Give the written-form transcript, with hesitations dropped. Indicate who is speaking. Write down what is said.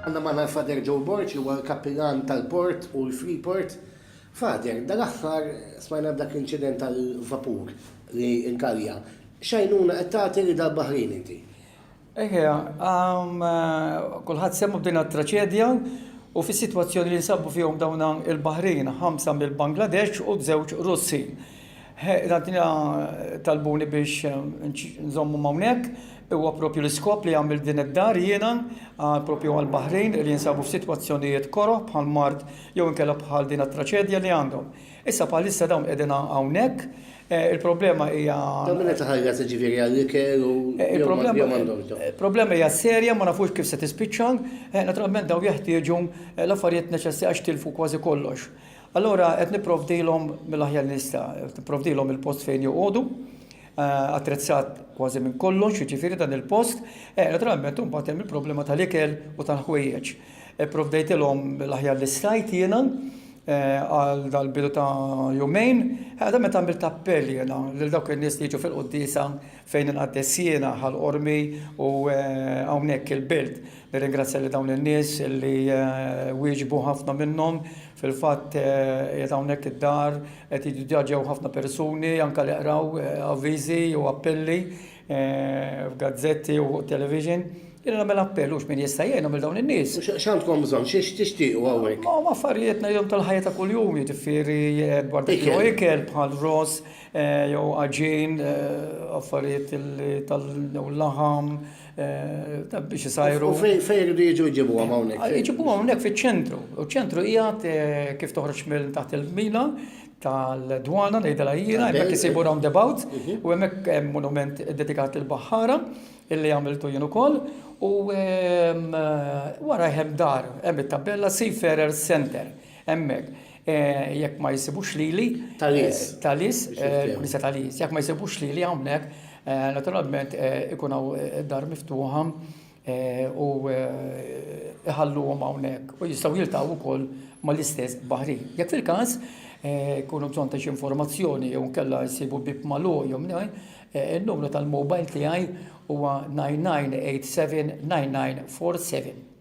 Speaker 1: Għanna maħna Fader Joe Borch, li huwa kapillan tal-port u l-Freeport. Fader, dal-aħħar smajna dak l-inċident tal-vapur li inkarja. Xajnuna qed tagħti li dal-Baħrin inti?
Speaker 2: Kulħadd semmu b'din traċedja u fis-sitwazzjoni li nsabbu fihom dawn il-Baħrin 5 mill-Bangladesh u 2 Russi. Għadina talbuni biex nżommu mawnek, huwa propju l-iskop li għamil din id-dar jiena propju għal-Baħrin li jinsabu f'sitwazzjonijiet koroħ bħal mart jew inkella bħal din traċedja li għandhom. Issa bħalissa dawn qegħdin hawnhekk, il-problema hija.
Speaker 1: Dawn minn qed ħajja ġifieri għall-ikel u
Speaker 2: il-problema hija serja ma nafux kif se tispiċċa, naturalment dawn jeħtieġu l-affarijiet neċessarji għax tilfu kważi kollox. Allora qed nipprovdilhom mill-aħjar nista', nipprovdilhom il-post fejn joqogħdu, attrezzat kważi minn kollox, jiġifieri dan il-post, naturalment imbagħad hemm il-problema tal-ikel u tal-ħwejjeġ. Provdejtilhom mill-aħjar l-istajt jiena għal dal-bidu ta' jumejn, għadha meta għamilt appell jiena lil dawk in-nies li jiġu fil-qudiesa fejn inqaddes jiena ħal-qormi u hawnhekk il-bild. Nirringrazzja li dawn in-nies li wieġbu ħafna minnhom fil-fatt qiegħed hawnhekk id-dar qed jiġġaġġew ħafna persuni anke li qraw avviżi u appelli f'gazzetti u television. Jiena nagħmel appell hux min jista' jgħin nagħmel dawn in-nies.
Speaker 1: X'għandkom bżonn, x'tixtiequ hawnhekk?
Speaker 2: Ma affarijiet ngħidhom tal-ħajja ta' kuljum, jiġifieri dwar dak ikel bħal ros jew aġin, affarijiet tal-laħam biex isajru.
Speaker 1: U fejn iridu jiġu jġibuhom hawnhekk?
Speaker 2: Jġibuhom hawnhekk fiċ-ċentru. U ċ-ċentru qiegħed kif toħroġ mill taħt il-mina tal-dwana ngħidilha jiena, hemmhekk isibu roundabout u hemmhekk hemm monument dedikat il-Baħħara illi għamiltu jien ukoll u wara hemm dar, hemm it-tabella Seafarer Center hemmhekk. Jekk ma jsibux lili Talis, jekk ma jsibux lili hawnhekk, naturalment ikun hawn dar miftuħa u iħalluhom hawnhekk u jistgħu jiltaqgħu wkoll mal-istess Baħrin. Jekk fil-każ jkunu bżonn ta' xi informazzjoni jew nkella jsibu bib magħluq jew il-numru tal-mobile tiegħi huwa 9987 9947.